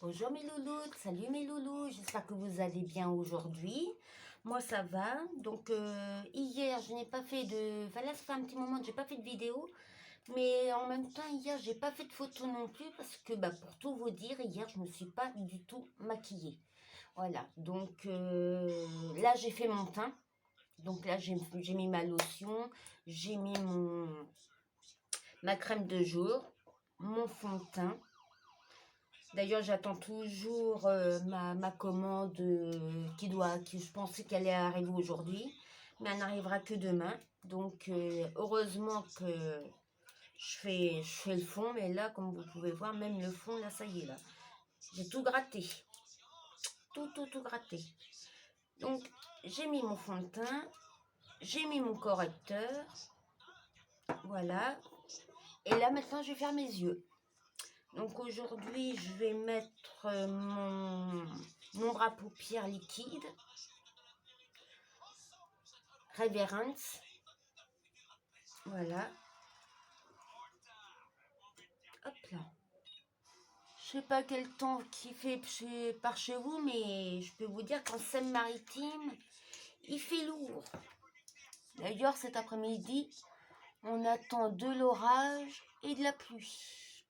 Bonjour mes loulous, salut mes loulous, j'espère que vous allez bien aujourd'hui. Moi ça va, donc hier je n'ai pas fait de... Enfin là ça fait un petit moment que j'ai pas fait de vidéo, mais en même temps hier j'ai pas fait de photo non plus parce que pour tout vous dire, hier je me suis pas du tout maquillée. Voilà, donc là j'ai fait mon teint, donc là j'ai mis ma lotion, j'ai mis ma crème de jour, mon fond de teint. D'ailleurs, j'attends toujours ma commande qui je pensais qu'elle allait arriver aujourd'hui, mais elle n'arrivera que demain. Donc, heureusement que je fais le fond, mais là, comme vous pouvez voir, même le fond, là, ça y est, là. J'ai tout gratté. Tout gratté. Donc, j'ai mis mon fond de teint, j'ai mis mon correcteur. Voilà. Et là, maintenant, je vais faire mes yeux. Donc aujourd'hui, je vais mettre mon ombre à paupières liquide, Reverence. Voilà. Hop là. Je sais pas quel temps qu'il fait par chez vous, mais je peux vous dire qu'en Seine-Maritime, il fait lourd. D'ailleurs, cet après-midi, on attend de l'orage et de la pluie.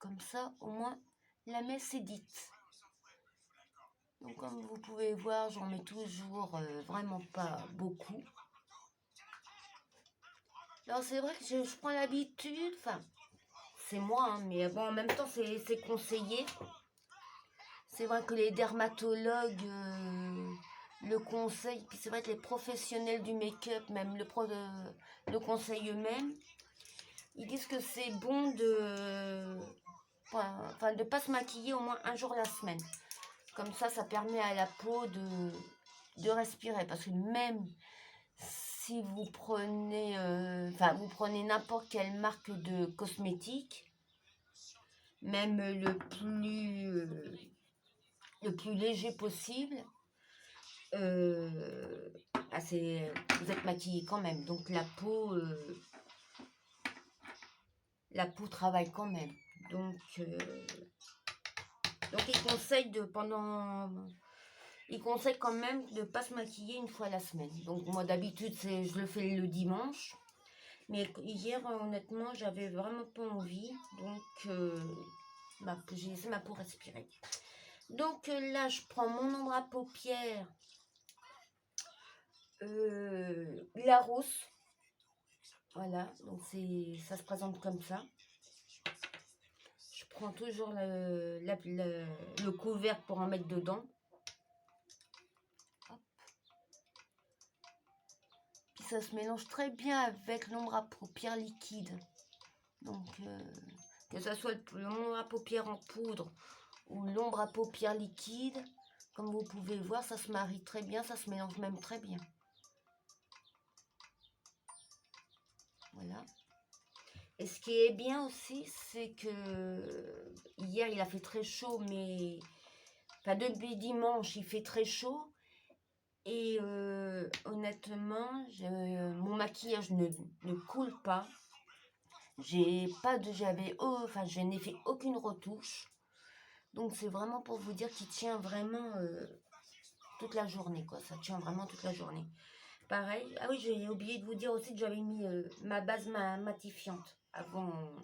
Comme ça, au moins, la messe est dite. Donc comme vous pouvez voir, j'en mets toujours vraiment pas beaucoup. Alors c'est vrai que je prends l'habitude, enfin c'est moi, hein, mais bon en même temps c'est conseillé. C'est vrai que les dermatologues le conseillent, puis c'est vrai que les professionnels du make-up, même le conseillent eux-mêmes. Ils disent que c'est bon de pas se maquiller au moins un jour la semaine. Comme ça permet à la peau de respirer. Parce que même si vous prenez, vous prenez n'importe quelle marque de cosmétiques, même le plus léger possible, vous êtes maquillé quand même. Donc la peau travaille quand même. Donc il conseille quand même de ne pas se maquiller une fois la semaine. Donc moi d'habitude je le fais le dimanche. Mais hier honnêtement j'avais vraiment pas envie. Donc j'ai laissé ma peau respirer. Donc là je prends mon ombre à paupières. La rousse. Voilà, donc ça se présente comme ça. Je prends toujours le couvercle pour en mettre dedans. Hop. Puis ça se mélange très bien avec l'ombre à paupières liquide. Donc, que ce soit l'ombre à paupières en poudre ou l'ombre à paupières liquide, comme vous pouvez voir, ça se marie très bien, ça se mélange même très bien. Voilà. Et ce qui est bien aussi, c'est que hier, il a fait très chaud, mais... Enfin, depuis dimanche, il fait très chaud. Et honnêtement, mon maquillage ne coule pas. Je n'ai fait aucune retouche. Donc, c'est vraiment pour vous dire qu'il tient vraiment toute la journée, quoi. Ça tient vraiment toute la journée. Pareil. Ah oui, j'ai oublié de vous dire aussi que j'avais mis ma base matifiante avant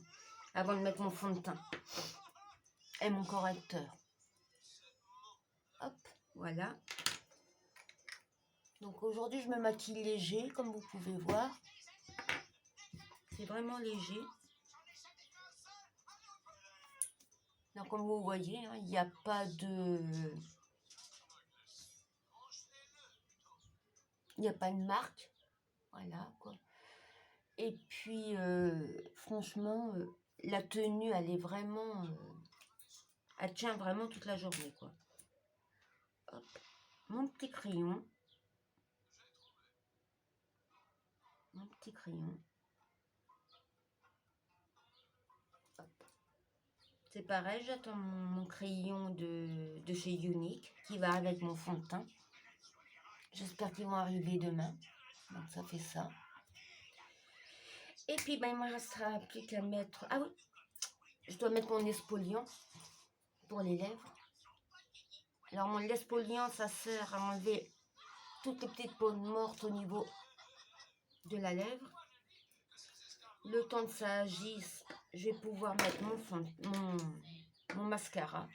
de mettre mon fond de teint et mon correcteur. Hop, voilà. Donc aujourd'hui, je me maquille léger, comme vous pouvez voir. C'est vraiment léger. Donc comme vous voyez, hein, il n'y a pas de... Il n'y a pas de marque. Voilà, quoi. Et puis, franchement, la tenue, elle est vraiment... elle tient vraiment toute la journée, quoi. Hop. Mon petit crayon. Mon petit crayon. Hop. C'est pareil, j'attends mon crayon de chez Unique qui va avec mon fond de teint. J'espère qu'ils vont arriver demain. Donc ça fait ça. Et puis il me restera plus qu'à mettre... Ah oui, je dois mettre mon exfoliant pour les lèvres. Alors mon l'espoliant, ça sert à enlever toutes les petites peaux mortes au niveau de la lèvre. Le temps que ça agisse, je vais pouvoir mettre mon mascara.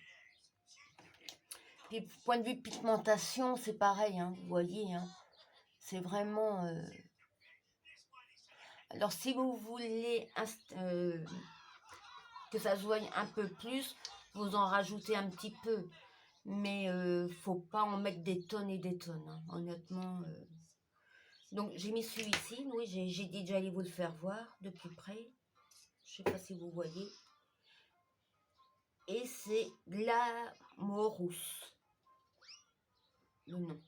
Puis point de vue pigmentation, c'est pareil, hein, vous voyez, hein, c'est vraiment... Alors si vous voulez que ça se voie un peu plus, vous en rajoutez un petit peu. Mais faut pas en mettre des tonnes et des tonnes, hein, honnêtement. Donc j'ai mis celui-ci, oui, j'ai dit déjà aller vous le faire voir de plus près. Je sais pas si vous voyez. Et c'est Glamorous, le nom.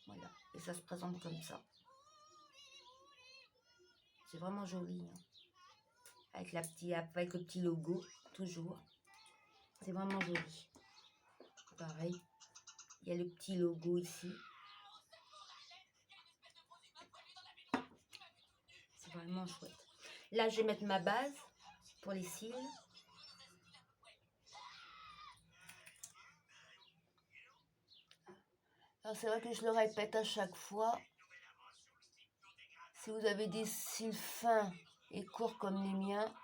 Voilà, et ça se présente comme ça. C'est vraiment joli, hein. Avec avec le petit logo, toujours. C'est vraiment joli. Pareil, il y a le petit logo ici. C'est vraiment chouette. Là, je vais mettre ma base pour les cils. Alors, c'est vrai que je le répète à chaque fois. Si vous avez des cils fins et courts comme les miens,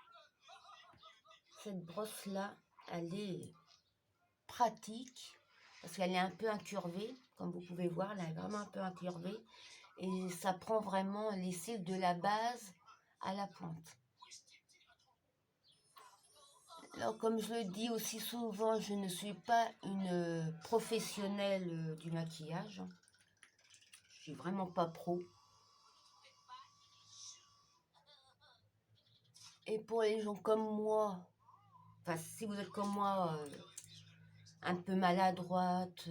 cette brosse-là, elle est pratique parce qu'elle est un peu incurvée. Comme vous pouvez voir, elle est vraiment un peu incurvée. Et ça prend vraiment les cils de la base à la pointe. Alors, comme je le dis aussi souvent, je ne suis pas une professionnelle du maquillage. Je suis vraiment pas pro. Et pour les gens comme moi, enfin, si vous êtes comme moi, un peu maladroite,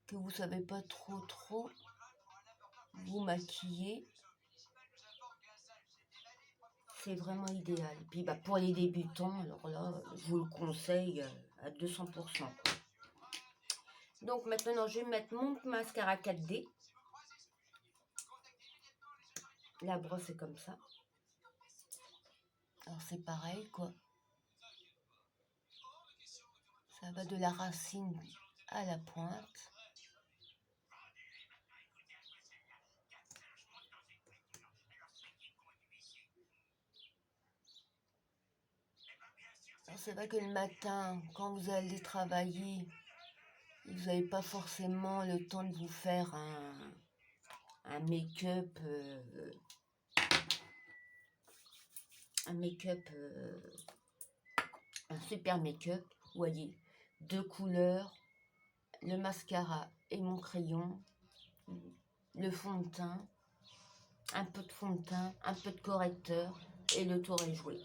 que vous savez pas trop vous maquiller, c'est vraiment idéal. Et puis bah, pour les débutants, alors là, je vous le conseille à 200%. Donc maintenant, je vais mettre mon mascara 4D. La brosse est comme ça. Alors c'est pareil, quoi. Ça va de la racine à la pointe. C'est vrai que le matin, quand vous allez travailler, vous n'avez pas forcément le temps de vous faire un make-up, un super make-up. Vous voyez, 2 couleurs, le mascara et mon crayon, le fond de teint, un peu de fond de teint, un peu de correcteur et le tour est joué.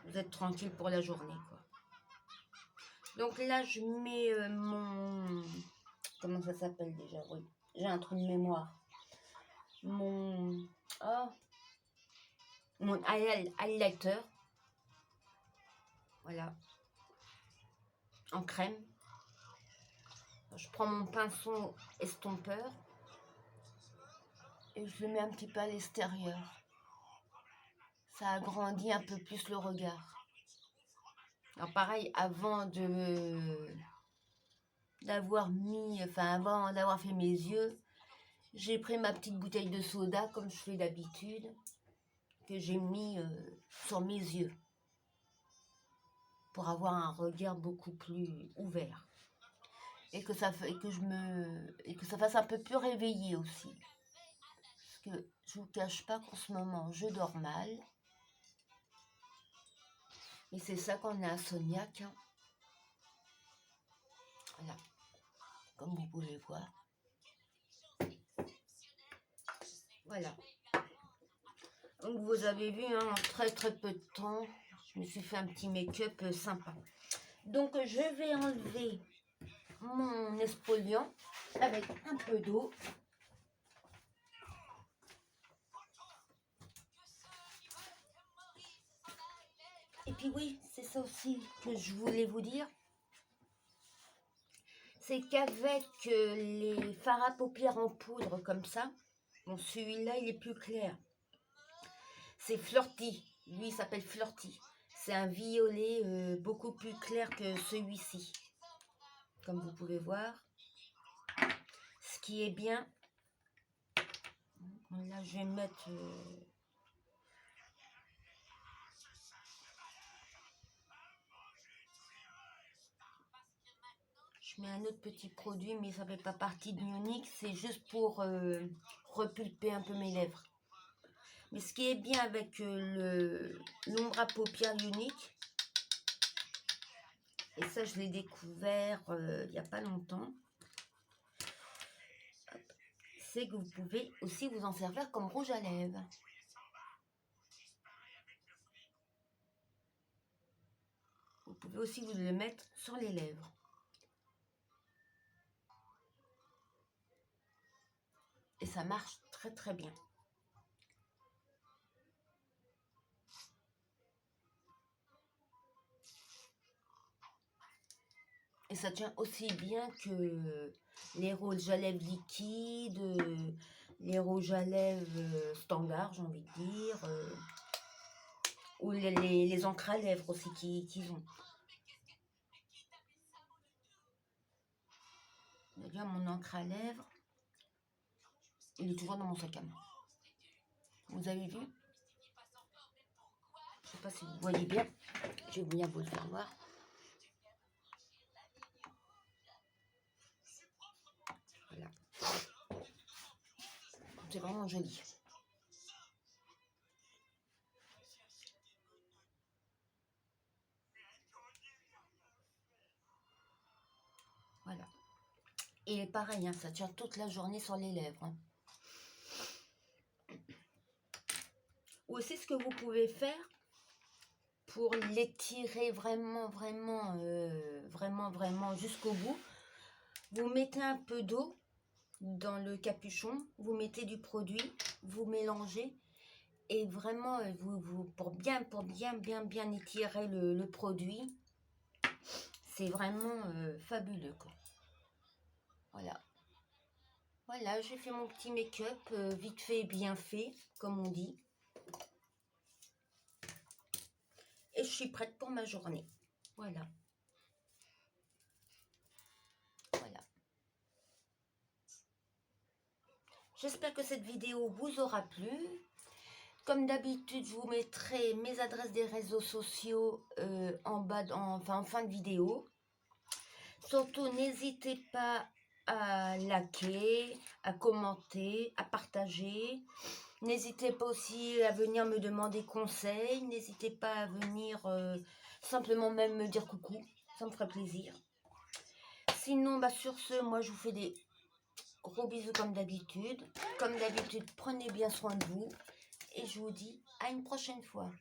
Vous êtes tranquille pour la journée, quoi. Donc là, je mets mon... Comment ça s'appelle déjà? Oui, j'ai un trou de mémoire. Mon highlighter. Voilà. En crème. Je prends mon pinceau estompeur. Et je le mets un petit peu à l'extérieur. Ça agrandit un peu plus le regard. Alors pareil, avant d'avoir fait mes yeux, j'ai pris ma petite bouteille de soda, comme je fais d'habitude, que j'ai mis sur mes yeux, pour avoir un regard beaucoup plus ouvert. Et que ça fasse un peu plus réveillé aussi. Parce que je ne vous cache pas qu'en ce moment, je dors mal. Et c'est ça qu'on est insomniaque, hein. Voilà, comme vous pouvez voir. Voilà. Donc vous avez vu, hein, en très peu de temps, je me suis fait un petit make-up sympa. Donc je vais enlever mon exfoliant avec un peu d'eau. Et puis oui, c'est ça aussi que je voulais vous dire. C'est qu'avec les fards à paupières en poudre comme ça, bon celui-là il est plus clair. C'est Flirty, lui il s'appelle Flirty. C'est un violet beaucoup plus clair que celui-ci, comme vous pouvez voir. Ce qui est bien, là je vais mettre... je mets un autre petit produit, mais ça ne fait pas partie de Munich, c'est juste pour repulper un peu mes lèvres. Mais ce qui est bien avec l'ombre à paupières Unique, et ça je l'ai découvert il n'y a pas longtemps, c'est que vous pouvez aussi vous en servir comme rouge à lèvres. Vous pouvez aussi vous le mettre sur les lèvres. Et ça marche très très bien. Et ça tient aussi bien que les rouges à lèvres liquides, les rouges à lèvres standards, j'ai envie de dire, ou les encres à lèvres aussi qu'ils ont. D'ailleurs, mon encre à lèvres, il est toujours dans mon sac à main. Vous avez vu? Je ne sais pas si vous voyez bien. Je vais bien vous le faire voir. Voilà. C'est vraiment joli. Voilà. Et pareil, hein, ça tient toute la journée sur les lèvres. Hein. Ou aussi, ce que vous pouvez faire pour l'étirer vraiment jusqu'au bout, vous mettez un peu d'eau dans le capuchon, vous mettez du produit, vous mélangez et vraiment pour bien étirer le produit, c'est vraiment fabuleux quoi. Voilà, j'ai fait mon petit make-up vite fait bien fait comme on dit, et je suis prête pour ma journée. Voilà. J'espère que cette vidéo vous aura plu. Comme d'habitude, je vous mettrai mes adresses des réseaux sociaux en fin de vidéo. Surtout, n'hésitez pas à liker, à commenter, à partager. N'hésitez pas aussi à venir me demander conseil. N'hésitez pas à venir simplement même me dire coucou. Ça me ferait plaisir. Sinon, sur ce, moi, je vous fais des gros bisous comme d'habitude. Comme d'habitude, prenez bien soin de vous. Et je vous dis à une prochaine fois.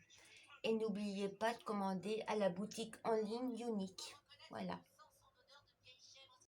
Et n'oubliez pas de commander à la boutique en ligne Unique. Voilà.